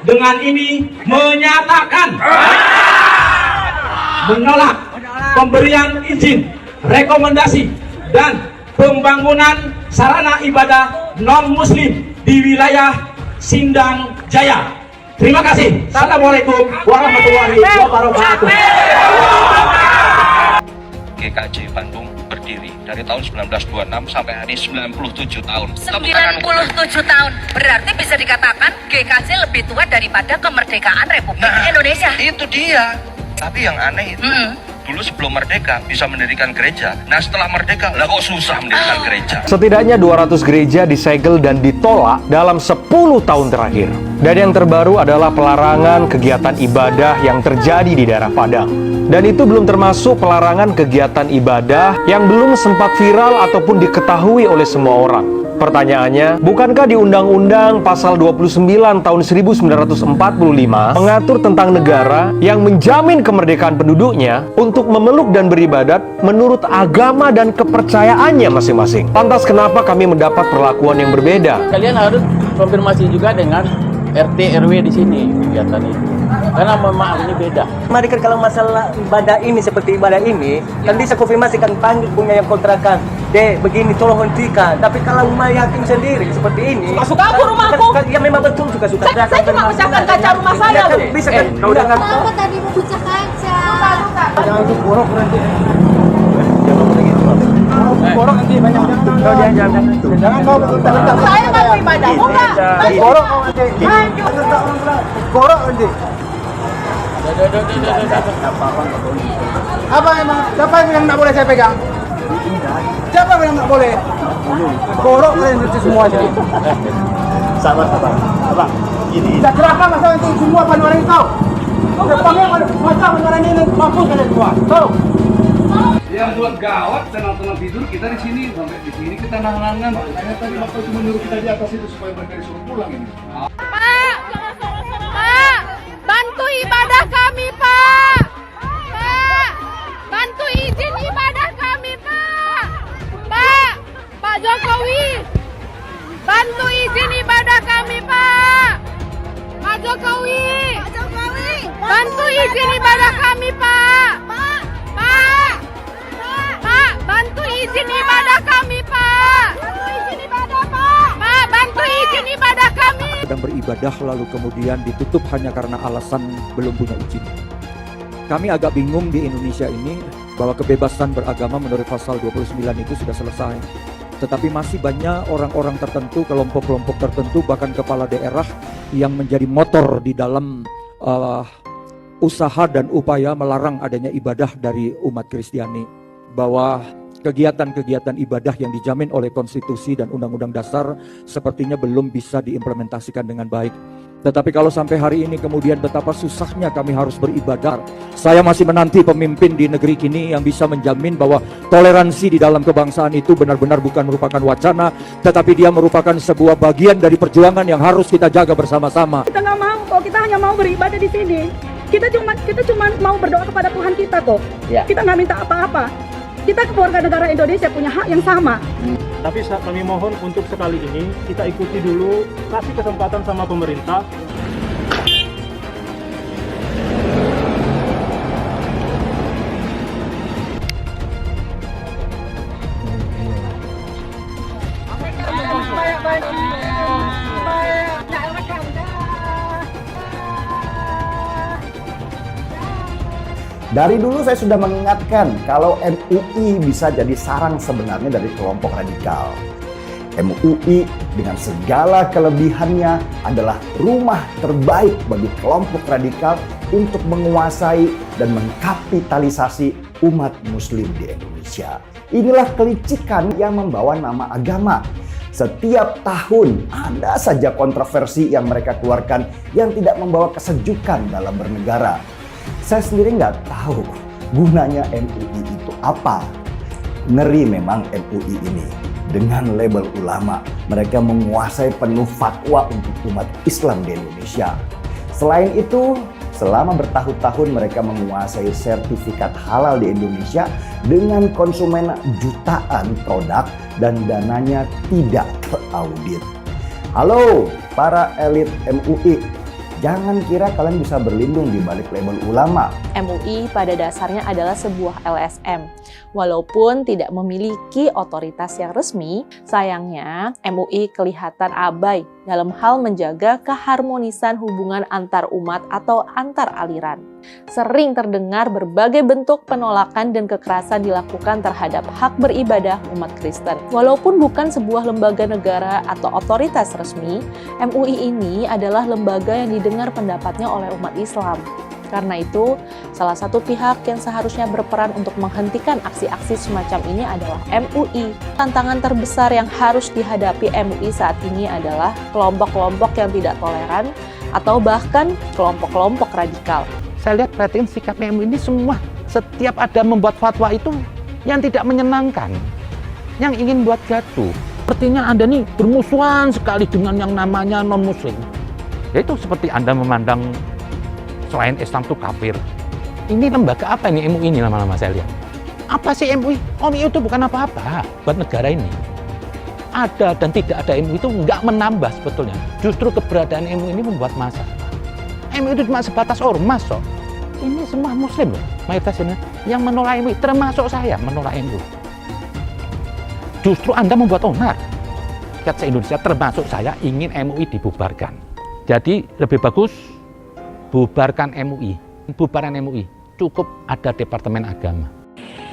dengan ini menyatakan menolak pemberian izin, rekomendasi, dan pembangunan sarana ibadah non-muslim di wilayah Sindang Jaya. Terima kasih. Assalamualaikum warahmatullahi wabarakatuh. GKJ Bandung berdiri dari tahun 1926 sampai hari 97 tahun. 97 tahun. Berarti bisa dikatakan GKJ lebih tua daripada kemerdekaan Republik Indonesia. Itu dia. Tapi yang aneh itu, dulu sebelum merdeka bisa mendirikan gereja. Nah setelah merdeka, lah kok susah mendirikan gereja. Setidaknya 200 gereja disegel dan ditolak dalam 10 tahun terakhir. Dan yang terbaru adalah pelarangan kegiatan ibadah yang terjadi di daerah Padang. Dan itu belum termasuk pelarangan kegiatan ibadah yang belum sempat viral ataupun diketahui oleh semua orang. Pertanyaannya, bukankah di Undang-Undang Pasal 29 tahun 1945 mengatur tentang negara yang menjamin kemerdekaan penduduknya untuk memeluk dan beribadat menurut agama dan kepercayaannya masing-masing? Lantas kenapa kami mendapat perlakuan yang berbeda? Kalian harus konfirmasi juga dengan RT RW di sini kegiatan itu. Karena mohon maaf ini beda. Mari kan kalau masalah ibadah ini seperti ibadah ini kan bisa konfirmasikan panggil punya yang kontrakan. Dek, begini tolong hentikan. Tapi kalau Umay Hakim sendiri seperti ini, suka aku rumahku. Ya memang betul suka-suka. Saya cuma pecahkan kaca rumah saya loh. Bisa kan? Kau dengar? Kenapa tadi mau pecah kaca? Jangan untuk borok nanti. Borok nanti banyak Jangan kau Saya nggak mau ibadah, mau nggak? borok kau nanti. Borok nanti. Apa emang? Siapa yang nggak boleh saya pegang? Siapa yang nggak boleh? Borok kalian itu semua jadi. Sabar. Abang, gini. Kita kerahkan masalah itu semua panuran itu. Depannya macam panuran ini mampus kalian semua. Tahu? Yang buat gawat tenang-tenang tidur kita di sini sampai di sini kita nahan-nahan. Makanya tadi bapak cuma nyuruh kita di atas itu supaya mereka disuruh pulang ini. Pak, bantu ibadah kami, Pak. Pak, bantu izin ibadah kami, Pak. Pak Jokowi, bantu izin ibadah kami, Pak. Pak Jokowi, bantu izin ibadah kami, Pak. Pak, bantu izin ibadah kami, Pak. Pak, bantu izin ibadah kami. Sedang beribadah lalu kemudian ditutup hanya karena alasan belum punya izin. Kami agak bingung di Indonesia ini bahwa kebebasan beragama menurut pasal 29 itu sudah selesai. Tetapi masih banyak orang-orang tertentu, kelompok-kelompok tertentu, bahkan kepala daerah yang menjadi motor di dalam usaha dan upaya melarang adanya ibadah dari umat Kristiani. Bahwa kegiatan-kegiatan ibadah yang dijamin oleh konstitusi dan undang-undang dasar sepertinya belum bisa diimplementasikan dengan baik. Tetapi kalau sampai hari ini kemudian betapa susahnya kami harus beribadah. Saya masih menanti pemimpin di negeri ini yang bisa menjamin bahwa toleransi di dalam kebangsaan itu benar-benar bukan merupakan wacana, tetapi dia merupakan sebuah bagian dari perjuangan yang harus kita jaga bersama-sama. Kita nggak mau kok, kita hanya mau beribadah di sini. Kita cuma mau berdoa kepada Tuhan kita kok. Ya. Kita nggak minta apa-apa. Kita keluarga negara Indonesia punya hak yang sama. Tapi kami mohon untuk sekali ini kita ikuti dulu, kasih kesempatan sama pemerintah. Dari dulu saya sudah mengingatkan kalau MUI bisa jadi sarang sebenarnya dari kelompok radikal. MUI dengan segala kelebihannya adalah rumah terbaik bagi kelompok radikal untuk menguasai dan mengkapitalisasi umat muslim di Indonesia. Inilah kelicikan yang membawa nama agama. Setiap tahun ada saja kontroversi yang mereka keluarkan yang tidak membawa kesejukan dalam bernegara. Saya sendiri nggak tahu gunanya MUI itu apa. Ngeri memang MUI ini. Dengan label ulama, mereka menguasai penuh fatwa untuk umat Islam di Indonesia. Selain itu, selama bertahun-tahun mereka menguasai sertifikat halal di Indonesia dengan konsumen jutaan produk dan dananya tidak teraudit. Halo para elit MUI, Jangan kira kalian bisa berlindung di balik label ulama. MUI pada dasarnya adalah sebuah LSM. Walaupun tidak memiliki otoritas yang resmi, sayangnya MUI kelihatan abai dalam hal menjaga keharmonisan hubungan antar umat atau antar aliran. Sering terdengar berbagai bentuk penolakan dan kekerasan dilakukan terhadap hak beribadah umat Kristen. Walaupun bukan sebuah lembaga negara atau otoritas resmi, MUI ini adalah lembaga yang didengar pendapatnya oleh umat Islam. Karena itu, salah satu pihak yang seharusnya berperan untuk menghentikan aksi-aksi semacam ini adalah MUI. Tantangan terbesar yang harus dihadapi MUI saat ini adalah kelompok-kelompok yang tidak toleran atau bahkan kelompok-kelompok radikal. Saya lihat perhatian sikap MUI ini semua, setiap ada membuat fatwa itu yang tidak menyenangkan, yang ingin buat gaduh. Sepertinya Anda nih bermusuhan sekali dengan yang namanya non-muslim. Yaitu seperti Anda memandang selain Islam itu kafir. Ini lembaga apa ini MUI ini lama-lama saya lihat? Apa sih MUI? MUI itu bukan apa-apa buat negara ini. Ada dan tidak ada MUI itu nggak menambah sebetulnya. Justru keberadaan MUI ini membuat masalah. MUI itu cuma sebatas ormas kok. Ini semua muslim loh, mayoritas ini yang menolak MUI, termasuk saya menolak MUI. Justru Anda membuat onar. Rakyat se-Indonesia termasuk saya ingin MUI dibubarkan. Jadi lebih bagus bubarkan MUI. Bubaran MUI cukup ada Departemen Agama.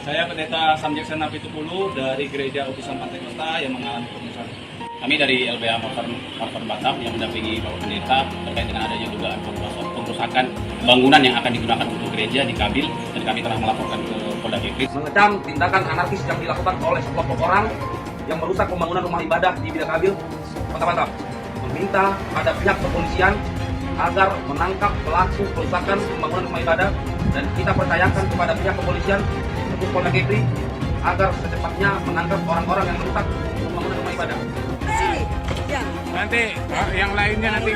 Saya Pendeta Samjeksen Napitupulu dari Gereja Utusan Pantai Kosta yang mengalami pengurusan. Kami dari LBH Martor Batam yang mendampingi Bapak Pendeta terkait dengan adanya dugaan pengrusakan bangunan yang akan digunakan untuk gereja di Kabil, dan kami telah melaporkan ke Polda Kepri. Mengecam tindakan anarkis yang dilakukan oleh sekelompok orang yang merusak pembangunan rumah ibadah di Bida Kabil, Kota Batam. Meminta pada pihak kepolisian agar menangkap pelaku perusakan pembangunan rumah ibadah, dan kita percayakan kepada pihak kepolisian untuk Polda Kepri agar secepatnya menangkap orang-orang yang merusak pembangunan rumah ibadah. Sini. Ya. Nanti yang lainnya nanti.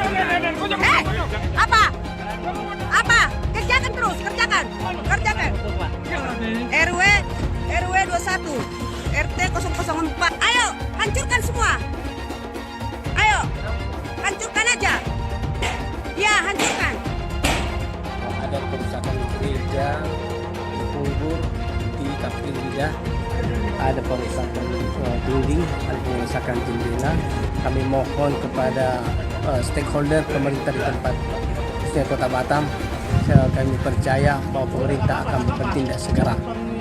Apa? Apa? Kerjakan terus, kerjakan. RW 21, RT 004. Ayo, hancurkan semua. Ayo, hancurkan aja. Ya, hancurkan. Ada kerusakan gereja, kubur di Kapil Bida, ada perusakan dinding, ada perusakan jendela. Kami mohon kepada stakeholder pemerintah di tempat Kota Batam, kami percaya bahwa pemerintah akan bertindak segera.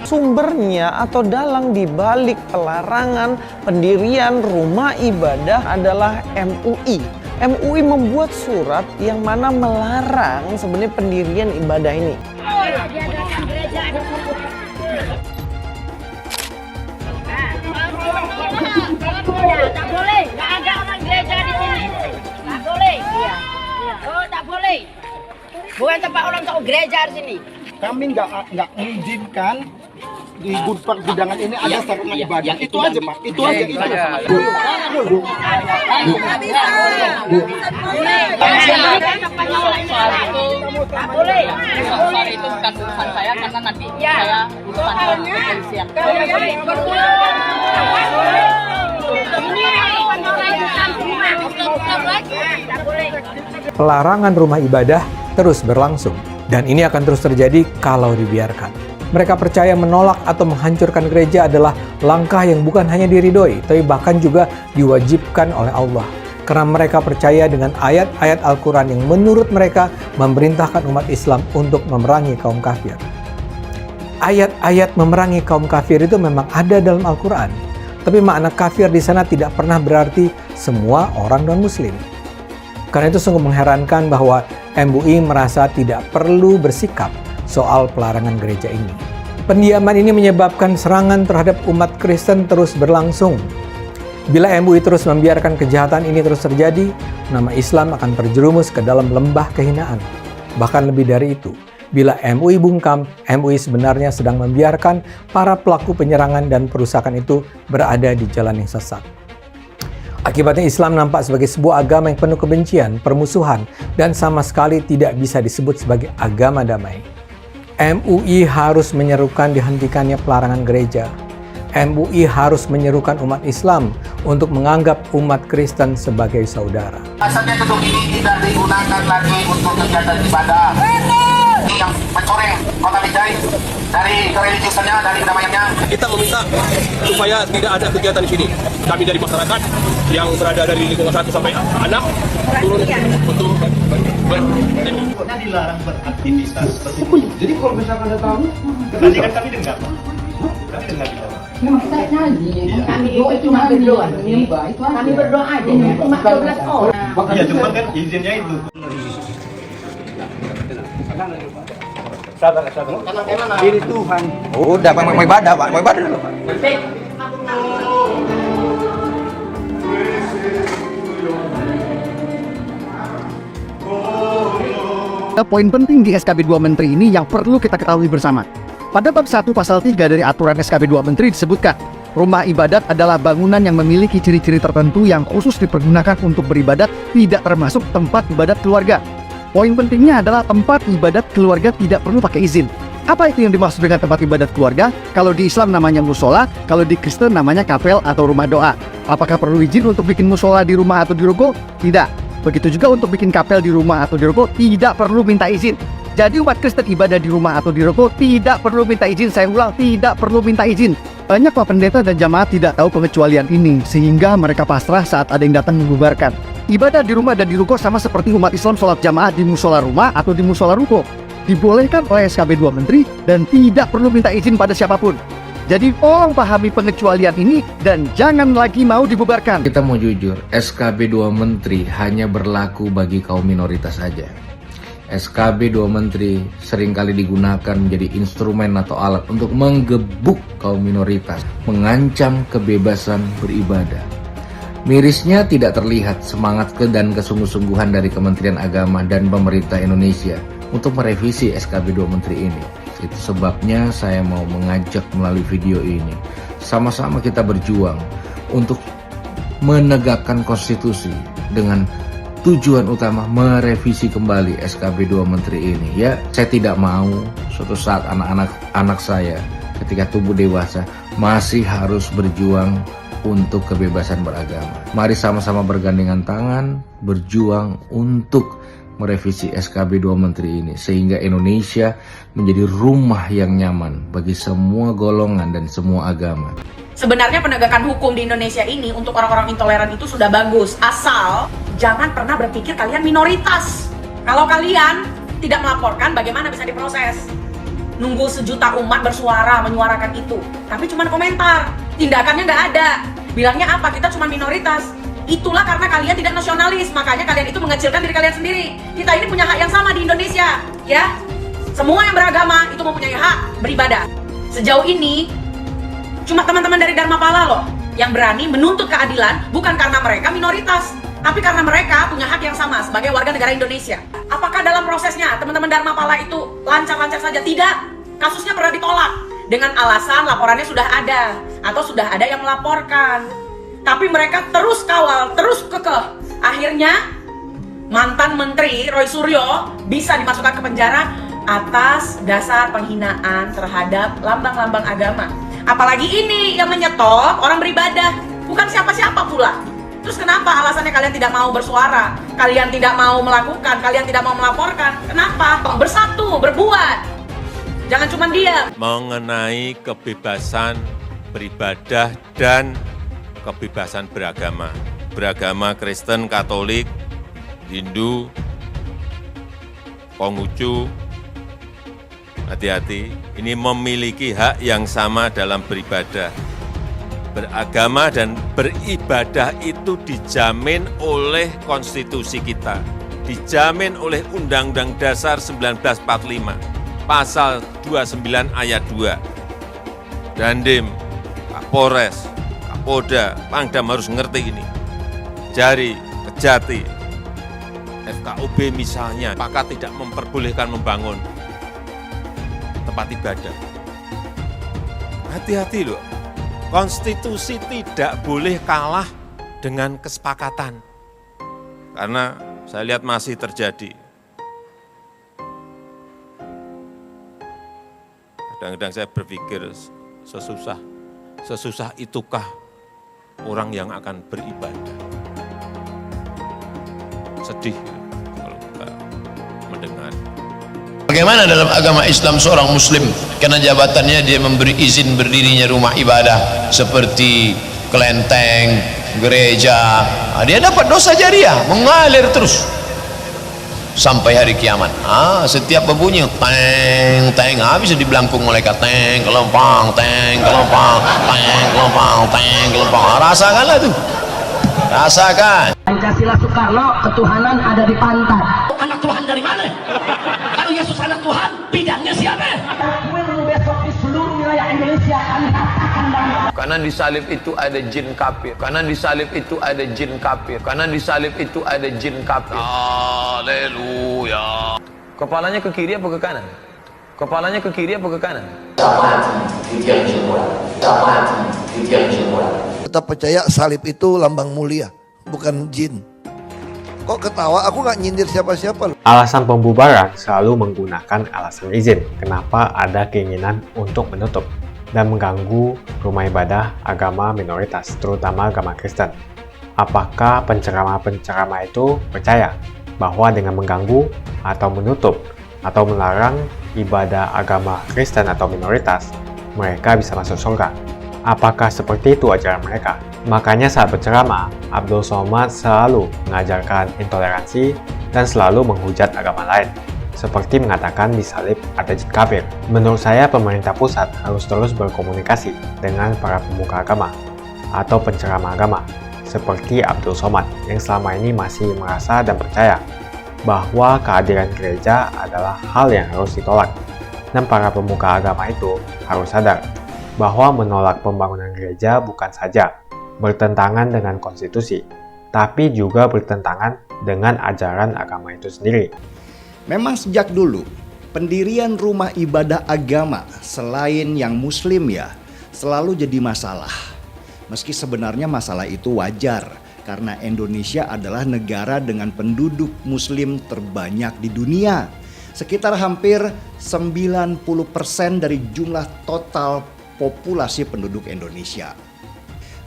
Sumbernya atau dalang di balik pelarangan pendirian rumah ibadah adalah MUI. MUI membuat surat yang mana melarang sebenarnya pendirian ibadah ini. Tak boleh, nggak ada orang gereja di sini. Tak boleh. Oh, tak boleh. Bukan tempat orang tahu gereja di sini. Kami nggak mengizinkan di gudangan ini ada sarana ibadah. Itu aja Pak. Itu aja. Tak boleh. Soal itu bukan urusan saya karena nanti saya urusan kepolisian. Pelarangan rumah ibadah terus berlangsung, dan ini akan terus terjadi kalau dibiarkan. Mereka percaya menolak atau menghancurkan gereja adalah langkah yang bukan hanya diridhoi, tapi bahkan juga diwajibkan oleh Allah. Karena mereka percaya dengan ayat-ayat Al-Quran yang menurut mereka memerintahkan umat Islam untuk memerangi kaum kafir. Ayat-ayat memerangi kaum kafir itu memang ada dalam Al-Quran, tapi makna kafir di sana tidak pernah berarti semua orang non-muslim. Karena itu sungguh mengherankan bahwa MUI merasa tidak perlu bersikap soal pelarangan gereja ini. Pendiaman ini menyebabkan serangan terhadap umat Kristen terus berlangsung. Bila MUI terus membiarkan kejahatan ini terus terjadi, nama Islam akan terjerumus ke dalam lembah kehinaan. Bahkan lebih dari itu, bila MUI bungkam, MUI sebenarnya sedang membiarkan para pelaku penyerangan dan perusakan itu berada di jalan yang sesat. Akibatnya Islam nampak sebagai sebuah agama yang penuh kebencian, permusuhan, dan sama sekali tidak bisa disebut sebagai agama damai. MUI harus menyerukan dihentikannya pelarangan gereja. MUI harus menyerukan umat Islam untuk menganggap umat Kristen sebagai saudara. Asalnya gedung ini tidak digunakan lagi untuk kegiatan ibadah. Yang mencoreng kota Binjai dari kereligiusannya, dari kedamaiannya. Kita meminta supaya tidak ada kegiatan di sini. Kami dari masyarakat yang berada dari lingkungan 1 sampai 6 turun untuk Kita dilarang beraktivitas seperti itu. Jadi kalau misalkan ada tamu, tadi kan kami dengar. Kami dengar di bawah. Kami cuma berdoa. Kami berdoa aja, cuma 12 orang. Iya, cuma kan izinnya itu. Sabar. Ini Tuhan. Udah, mau ibadah, Pak. Mau ibadah dulu. Poin penting di SKB 2 Menteri ini yang perlu kita ketahui bersama. Pada bab 1 pasal 3 dari aturan SKB 2 Menteri disebutkan, rumah ibadat adalah bangunan yang memiliki ciri-ciri tertentu yang khusus dipergunakan untuk beribadat, tidak termasuk tempat ibadat keluarga. Poin pentingnya adalah tempat ibadat keluarga tidak perlu pakai izin. Apa itu yang dimaksud dengan tempat ibadat keluarga? Kalau di Islam namanya musola, kalau di Kristen namanya kapel atau rumah doa. Apakah perlu izin untuk bikin musola di rumah atau di ruko? Tidak. Begitu juga untuk bikin kapel di rumah atau di ruko, tidak perlu minta izin. Jadi umat Kristen ibadah di rumah atau di ruko tidak perlu minta izin. Saya ulang, tidak perlu minta izin. Banyak Pak Pendeta dan jamaah tidak tahu pengecualian ini, sehingga mereka pasrah saat ada yang datang membubarkan. Ibadah di rumah dan di ruko sama seperti umat Islam sholat jamaah di musola rumah atau di musola ruko. Dibolehkan oleh SKB 2 Menteri dan tidak perlu minta izin pada siapapun. Jadi tolong pahami pengecualian ini dan jangan lagi mau dibubarkan. Kita mau jujur, SKB 2 Menteri hanya berlaku bagi kaum minoritas saja. SKB 2 Menteri seringkali digunakan menjadi instrumen atau alat untuk menggebuk kaum minoritas, mengancam kebebasan beribadah. Mirisnya tidak terlihat semangat dan kesungguh-sungguhan dari Kementerian Agama dan pemerintah Indonesia untuk merevisi SKB 2 Menteri ini. Itu sebabnya saya mau mengajak melalui video ini, sama-sama kita berjuang untuk menegakkan konstitusi dengan tujuan utama merevisi kembali SKB 2 Menteri ini. Ya, saya tidak mau suatu saat anak saya ketika tumbuh dewasa masih harus berjuang untuk kebebasan beragama. Mari sama-sama bergandengan tangan, berjuang untuk merevisi SKB 2 Menteri ini sehingga Indonesia menjadi rumah yang nyaman bagi semua golongan dan semua agama. Sebenarnya penegakan hukum di Indonesia ini untuk orang-orang intoleran itu sudah bagus, asal jangan pernah berpikir kalian minoritas. Kalau kalian tidak melaporkan, bagaimana bisa diproses? Nunggu sejuta umat bersuara menyuarakan itu, tapi cuma komentar, tindakannya nggak ada. Bilangnya apa? Kita cuma minoritas. Itulah karena kalian tidak nasionalis, makanya kalian itu mengecilkan diri kalian sendiri. Kita ini punya hak yang sama di Indonesia, ya. Semua yang beragama itu mempunyai hak beribadah. Sejauh ini, cuma teman-teman dari Dharmapala loh yang berani menuntut keadilan, bukan karena mereka minoritas, tapi karena mereka punya hak yang sama sebagai warga negara Indonesia. Apakah dalam prosesnya teman-teman Dharmapala itu lancar-lancar saja? Tidak. Kasusnya pernah ditolak dengan alasan laporannya sudah ada atau sudah ada yang melaporkan. Tapi mereka terus kawal, terus kekeh. Akhirnya mantan Menteri Roy Suryo bisa dimasukkan ke penjara atas dasar penghinaan terhadap lambang-lambang agama. Apalagi ini yang menyetop orang beribadah, bukan siapa-siapa pula. Terus kenapa alasannya kalian tidak mau bersuara? Kalian tidak mau melakukan, kalian tidak mau melaporkan. Kenapa? Bersatu, berbuat. Jangan cuma diam. Mengenai kebebasan beribadah dan kebebasan beragama. Beragama Kristen, Katolik, Hindu, Konghucu, hati-hati, ini memiliki hak yang sama dalam beribadah. Beragama dan beribadah itu dijamin oleh konstitusi kita, dijamin oleh Undang-Undang Dasar 1945, Pasal 29 Ayat 2. Dandim, Kapolres, Kapolda, Pangdam harus ngerti ini. Jari, Kejati, FKUB misalnya, apakah tidak memperbolehkan membangun tempat ibadah? Hati-hati loh, konstitusi tidak boleh kalah dengan kesepakatan. Karena saya lihat masih terjadi. Kadang-kadang saya berpikir sesusah sesusah itukah orang yang akan beribadah? Sedih kalau kita mendengar. Bagaimana dalam agama Islam seorang muslim karena jabatannya dia memberi izin berdirinya rumah ibadah seperti kelenteng, gereja, dia dapat dosa jariah mengalir terus sampai hari kiamat. Setiap berbunyi teng teng, bisa dibelangkung malaikat, teng kelompang, teng kelompang, teng kelompang, teng kelompang. Rasakanlah tuh, rasakan. Pancasila Soekarno, ketuhanan ada di pantat. Anak Tuhan dari mana? Kalau Yesus anak Tuhan, bidangnya siapa? Besok di seluruh wilayah Indonesia kami katakan dalam Karena di salib itu ada jin kafir. Karena di salib itu ada jin kafir. Karena di salib itu ada jin kafir. Haleluya. Kepalanya ke kiri apa ke kanan? Kepalanya ke kiri apa ke kanan? Tetap percaya salib itu lambang mulia, bukan jin. Kok ketawa? Aku nggak nyindir siapa-siapa. Alasan pembubaran selalu menggunakan alasan izin. Kenapa ada keinginan untuk menutup dan mengganggu rumah ibadah agama minoritas, terutama agama Kristen. Apakah penceramah-penceramah itu percaya bahwa dengan mengganggu atau menutup atau melarang ibadah agama Kristen atau minoritas, mereka bisa masuk surga? Apakah seperti itu ajaran mereka? Makanya saat berceramah, Abdul Somad selalu mengajarkan intoleransi dan selalu menghujat agama lain, seperti mengatakan di salib ada jin kafir. Menurut saya, pemerintah pusat harus terus berkomunikasi dengan para pemuka agama atau penceramah agama, seperti Abdul Somad yang selama ini masih merasa dan percaya bahwa kehadiran gereja adalah hal yang harus ditolak. Dan para pemuka agama itu harus sadar bahwa menolak pembangunan gereja bukan saja bertentangan dengan konstitusi, tapi juga bertentangan dengan ajaran agama itu sendiri. Memang sejak dulu, pendirian rumah ibadah agama selain yang muslim selalu jadi masalah. Meski sebenarnya masalah itu wajar, karena Indonesia adalah negara dengan penduduk muslim terbanyak di dunia. Sekitar hampir 90% dari jumlah total populasi penduduk Indonesia.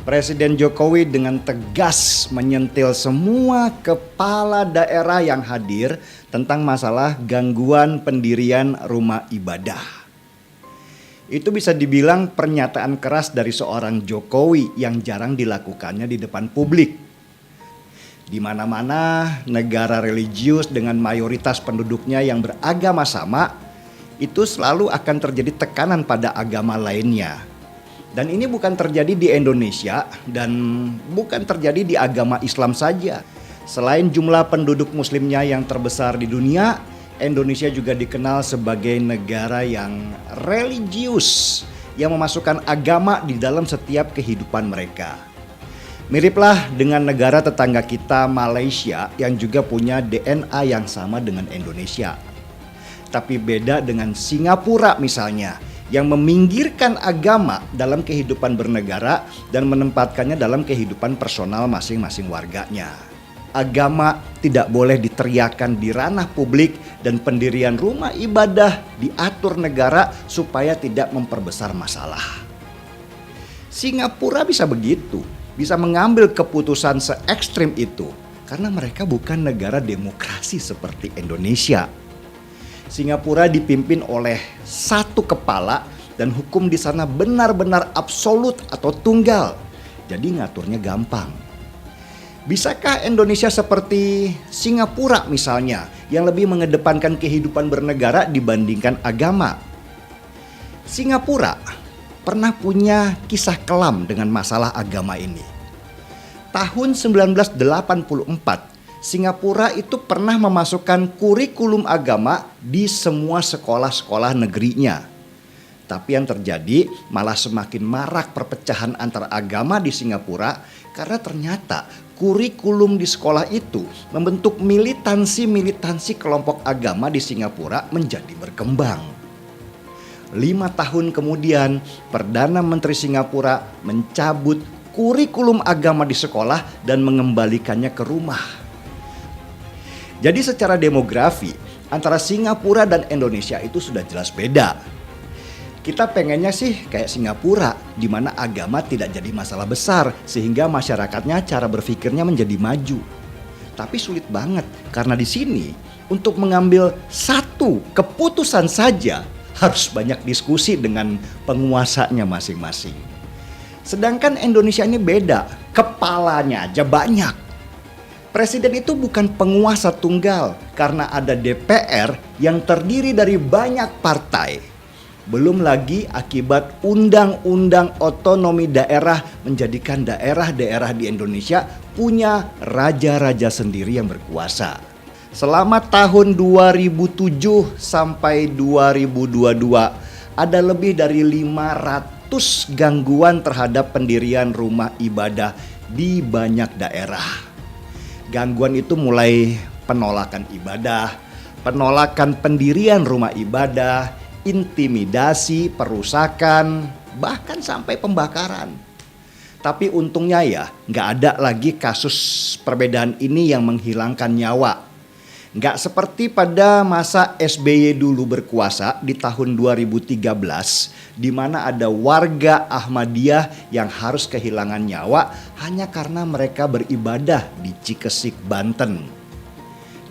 Presiden Jokowi dengan tegas menyentil semua kepala daerah yang hadir tentang masalah gangguan pendirian rumah ibadah. Itu bisa dibilang pernyataan keras dari seorang Jokowi yang jarang dilakukannya di depan publik. Di mana-mana negara religius dengan mayoritas penduduknya yang beragama sama, itu selalu akan terjadi tekanan pada agama lainnya. Dan ini bukan terjadi di Indonesia dan bukan terjadi di agama Islam saja. Selain jumlah penduduk muslimnya yang terbesar di dunia, Indonesia juga dikenal sebagai negara yang religius, yang memasukkan agama di dalam setiap kehidupan mereka. Miriplah dengan negara tetangga kita Malaysia yang juga punya DNA yang sama dengan Indonesia. Tapi beda dengan Singapura misalnya, yang meminggirkan agama dalam kehidupan bernegara dan menempatkannya dalam kehidupan personal masing-masing warganya. Agama tidak boleh diteriakan di ranah publik dan pendirian rumah ibadah diatur negara supaya tidak memperbesar masalah. Singapura bisa begitu, bisa mengambil keputusan se-ekstrim itu karena mereka bukan negara demokrasi seperti Indonesia. Singapura dipimpin oleh satu kepala dan hukum di sana benar-benar absolut atau tunggal. Jadi ngaturnya gampang. Bisakah Indonesia seperti Singapura misalnya yang lebih mengedepankan kehidupan bernegara dibandingkan agama? Singapura pernah punya kisah kelam dengan masalah agama ini. Tahun 1984 Singapura itu pernah memasukkan kurikulum agama di semua sekolah-sekolah negerinya. Tapi yang terjadi malah semakin marak perpecahan antar agama di Singapura karena ternyata kurikulum di sekolah itu membentuk militansi-militansi kelompok agama di Singapura menjadi berkembang. 5 tahun kemudian, Perdana Menteri Singapura mencabut kurikulum agama di sekolah dan mengembalikannya ke rumah. Jadi secara demografi antara Singapura dan Indonesia itu sudah jelas beda. Kita pengennya sih kayak Singapura, di mana agama tidak jadi masalah besar, sehingga masyarakatnya cara berpikirnya menjadi maju. Tapi sulit banget, karena di sini untuk mengambil satu keputusan saja harus banyak diskusi dengan penguasanya masing-masing. Sedangkan Indonesia ini beda, kepalanya aja banyak. Presiden itu bukan penguasa tunggal karena ada DPR yang terdiri dari banyak partai. Belum lagi akibat undang-undang otonomi daerah menjadikan daerah-daerah di Indonesia punya raja-raja sendiri yang berkuasa. Selama tahun 2007 sampai 2022 ada lebih dari 500 gangguan terhadap pendirian rumah ibadah di banyak daerah. Gangguan itu mulai penolakan ibadah, penolakan pendirian rumah ibadah, intimidasi, perusakan, bahkan sampai pembakaran. Tapi untungnya ya nggak ada lagi kasus perbedaan ini yang menghilangkan nyawa. Nggak seperti pada masa SBY dulu berkuasa di tahun 2013, di mana ada warga Ahmadiyah yang harus kehilangan nyawa hanya karena mereka beribadah di Cikesik, Banten.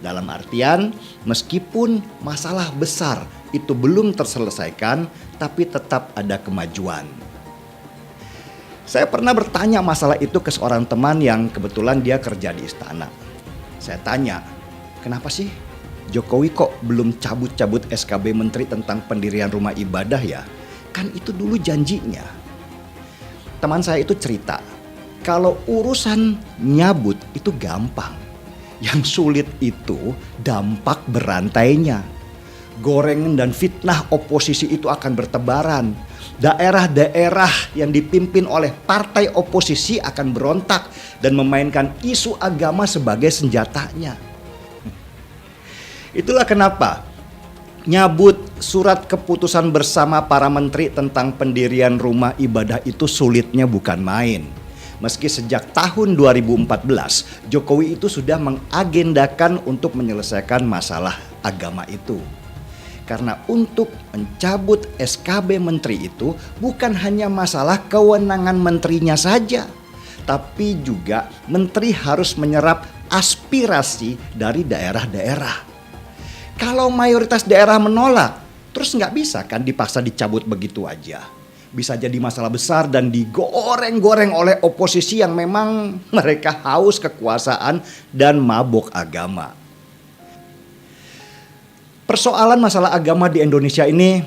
Dalam artian, meskipun masalah besar itu belum terselesaikan, tapi tetap ada kemajuan. Saya pernah bertanya masalah itu ke seorang teman yang kebetulan dia kerja di istana. Saya tanya, kenapa sih Jokowi kok belum cabut-cabut SKB Menteri tentang pendirian rumah ibadah ya? Kan itu dulu janjinya. Teman saya itu cerita, kalau urusan nyabut itu gampang. Yang sulit itu dampak berantainya. Gorengan dan fitnah oposisi itu akan bertebaran. Daerah-daerah yang dipimpin oleh partai oposisi akan berontak dan memainkan isu agama sebagai senjatanya. Itulah kenapa nyabut surat keputusan bersama para menteri tentang pendirian rumah ibadah itu sulitnya bukan main. Meski sejak tahun 2014 Jokowi itu sudah mengagendakan untuk menyelesaikan masalah agama itu. Karena untuk mencabut SKB menteri itu bukan hanya masalah kewenangan menterinya saja, tapi juga menteri harus menyerap aspirasi dari daerah-daerah. Kalau mayoritas daerah menolak, terus nggak bisa kan dipaksa dicabut begitu aja. Bisa jadi masalah besar dan digoreng-goreng oleh oposisi yang memang mereka haus kekuasaan dan mabuk agama. Persoalan masalah agama di Indonesia ini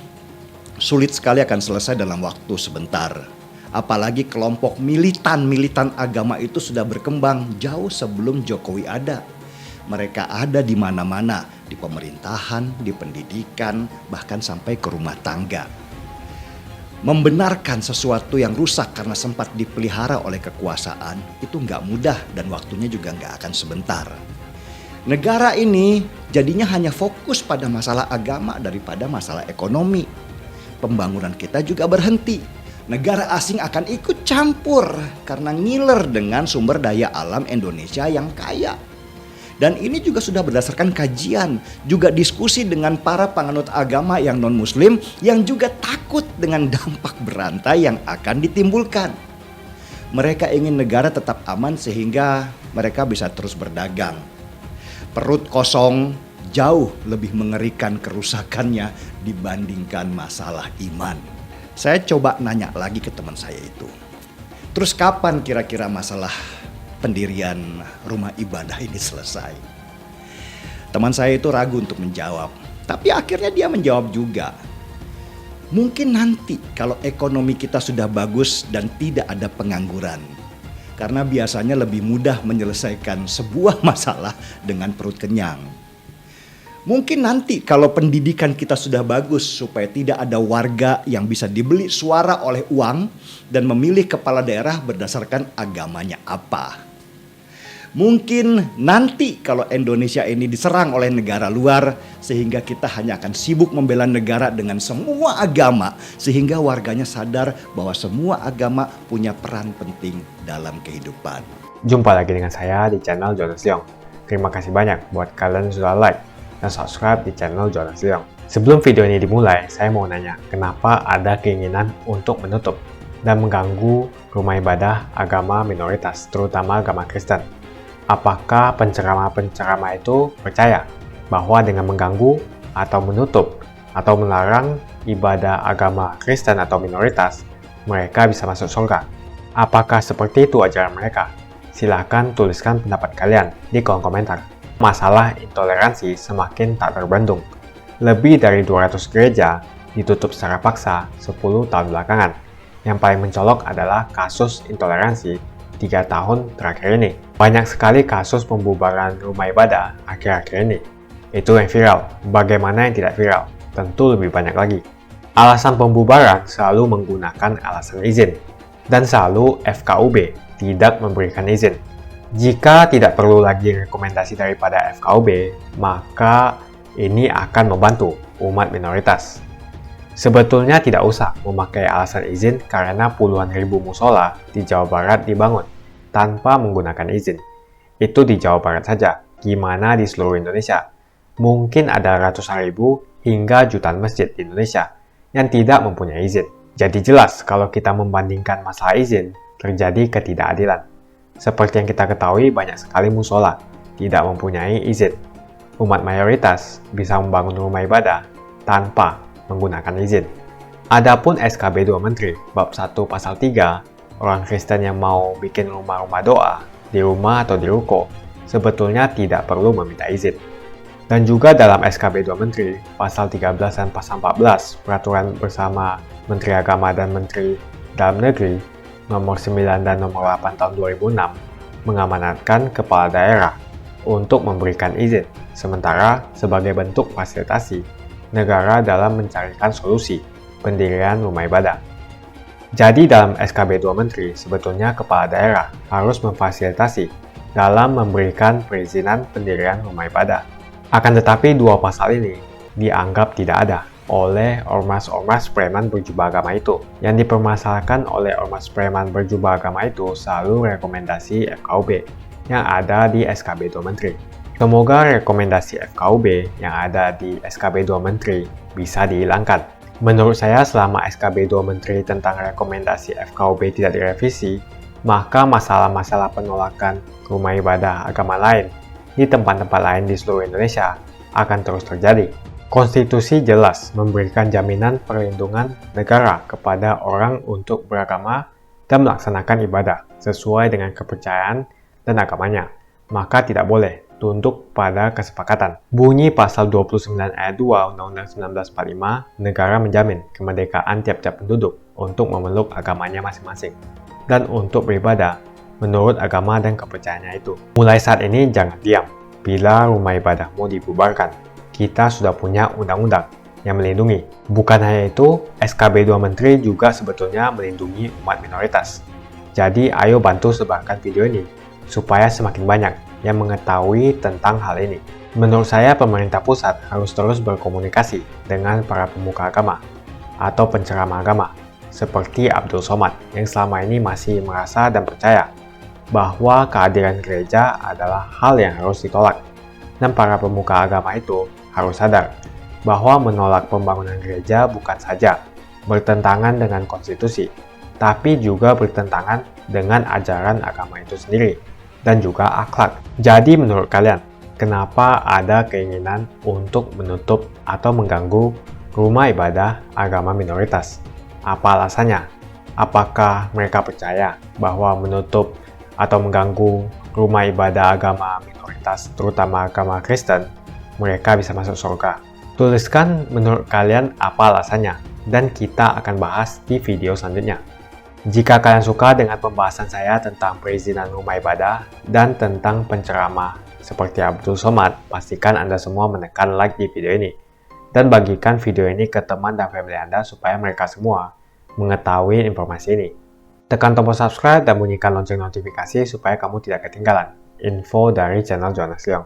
sulit sekali akan selesai dalam waktu sebentar. Apalagi kelompok militan agama itu sudah berkembang jauh sebelum Jokowi ada. Mereka ada di mana-mana, di pemerintahan, di pendidikan, bahkan sampai ke rumah tangga. Membenarkan sesuatu yang rusak karena sempat dipelihara oleh kekuasaan itu nggak mudah dan waktunya juga nggak akan sebentar. Negara ini jadinya hanya fokus pada masalah agama daripada masalah ekonomi. Pembangunan kita juga berhenti. Negara asing akan ikut campur karena ngiler dengan sumber daya alam Indonesia yang kaya. Dan ini juga sudah berdasarkan kajian, juga diskusi dengan para penganut agama yang non-muslim yang juga takut dengan dampak berantai yang akan ditimbulkan. Mereka ingin negara tetap aman sehingga mereka bisa terus berdagang. Perut kosong jauh lebih mengerikan kerusakannya dibandingkan masalah iman. Saya coba nanya lagi ke teman saya itu. Terus kapan kira-kira masalah pendirian rumah ibadah ini selesai? Teman saya itu ragu untuk menjawab. Tapi akhirnya dia menjawab juga. Mungkin nanti kalau ekonomi kita sudah bagus dan tidak ada pengangguran. Karena biasanya lebih mudah menyelesaikan sebuah masalah dengan perut kenyang. Mungkin nanti kalau pendidikan kita sudah bagus supaya tidak ada warga yang bisa dibeli suara oleh uang dan memilih kepala daerah berdasarkan agamanya apa. Mungkin nanti kalau Indonesia ini diserang oleh negara luar sehingga kita hanya akan sibuk membela negara dengan semua agama sehingga warganya sadar bahwa semua agama punya peran penting dalam kehidupan. Jumpa lagi dengan saya di channel Jonas Leong. Terima kasih banyak buat kalian sudah like, dan subscribe di channel Jonas Leong. Sebelum video ini dimulai, saya mau nanya, kenapa ada keinginan untuk menutup dan mengganggu rumah ibadah agama minoritas, terutama agama Kristen? Apakah penceramah-penceramah itu percaya bahwa dengan mengganggu atau menutup atau melarang ibadah agama Kristen atau minoritas, mereka bisa masuk surga? Apakah seperti itu ajaran mereka? Silahkan tuliskan pendapat kalian di kolom komentar. Masalah intoleransi semakin tak terbendung. Lebih dari 200 gereja ditutup secara paksa 10 tahun belakangan. Yang paling mencolok adalah kasus intoleransi 3 tahun terakhir ini. Banyak sekali kasus pembubaran rumah ibadah akhir-akhir ini. Itu yang viral. Bagaimana yang tidak viral? Tentu lebih banyak lagi. Alasan pembubaran selalu menggunakan alasan izin. Dan selalu FKUB tidak memberikan izin. Jika tidak perlu lagi rekomendasi daripada FKUB, maka ini akan membantu umat minoritas. Sebetulnya tidak usah memakai alasan izin karena puluhan ribu musola di Jawa Barat dibangun tanpa menggunakan izin. Itu di Jawa Barat saja, gimana di seluruh Indonesia? Mungkin ada ratusan ribu hingga jutaan masjid di Indonesia yang tidak mempunyai izin. Jadi jelas kalau kita membandingkan masalah izin, terjadi ketidakadilan. Seperti yang kita ketahui, banyak sekali musola tidak mempunyai izin. Umat mayoritas bisa membangun rumah ibadah tanpa menggunakan izin. Adapun SKB 2 Menteri, bab 1 pasal 3, orang Kristen yang mau bikin rumah-rumah doa di rumah atau di ruko, sebetulnya tidak perlu meminta izin. Dan juga dalam SKB 2 Menteri, pasal 13 dan pasal 14, peraturan bersama Menteri Agama dan Menteri Dalam Negeri, nomor 9 dan nomor 8 tahun 2006 mengamanatkan kepala daerah untuk memberikan izin, sementara sebagai bentuk fasilitasi negara dalam mencarikan solusi pendirian rumah ibadah. Jadi dalam SKB 2 Menteri, sebetulnya kepala daerah harus memfasilitasi dalam memberikan perizinan pendirian rumah ibadah. Akan tetapi dua pasal ini dianggap tidak ada oleh ormas-ormas preman berjubah agama itu. Yang dipermasalahkan oleh ormas preman berjubah agama itu selalu rekomendasi FKUB yang ada di SKB 2 Menteri. Semoga rekomendasi FKUB yang ada di SKB 2 Menteri bisa dihilangkan. Menurut saya selama SKB 2 Menteri tentang rekomendasi FKUB tidak direvisi, maka masalah-masalah penolakan rumah ibadah agama lain di tempat-tempat lain di seluruh Indonesia akan terus terjadi. Konstitusi jelas memberikan jaminan perlindungan negara kepada orang untuk beragama dan melaksanakan ibadah sesuai dengan kepercayaan dan agamanya, maka tidak boleh tunduk pada kesepakatan. Bunyi pasal 29 ayat 2 Undang-Undang 1945, negara menjamin kemerdekaan tiap-tiap penduduk untuk memeluk agamanya masing-masing dan untuk beribadah menurut agama dan kepercayaannya itu. Mulai saat ini jangan diam. Bila rumah ibadahmu dibubarkan, kita sudah punya undang-undang yang melindungi. Bukan hanya itu, SKB 2 Menteri juga sebetulnya melindungi umat minoritas. Jadi ayo bantu sebarkan video ini, supaya semakin banyak yang mengetahui tentang hal ini. Menurut saya pemerintah pusat harus terus berkomunikasi dengan para pemuka agama atau penceramah agama, seperti Abdul Somad yang selama ini masih merasa dan percaya bahwa kehadiran gereja adalah hal yang harus ditolak. Dan para pemuka agama itu harus sadar bahwa menolak pembangunan gereja bukan saja bertentangan dengan konstitusi, tapi juga bertentangan dengan ajaran agama itu sendiri dan juga akhlak. Jadi menurut kalian, kenapa ada keinginan untuk menutup atau mengganggu rumah ibadah agama minoritas? Apa alasannya? Apakah mereka percaya bahwa menutup atau mengganggu rumah ibadah agama minoritas, terutama agama Kristen, mereka bisa masuk surga? Tuliskan menurut kalian apa alasannya, dan kita akan bahas di video selanjutnya. Jika kalian suka dengan pembahasan saya tentang perizinan rumah ibadah dan tentang penceramah seperti Abdul Somad, pastikan Anda semua menekan like di video ini. Dan bagikan video ini ke teman dan family Anda supaya mereka semua mengetahui informasi ini. Tekan tombol subscribe dan bunyikan lonceng notifikasi supaya kamu tidak ketinggalan info dari channel Jonas Leong.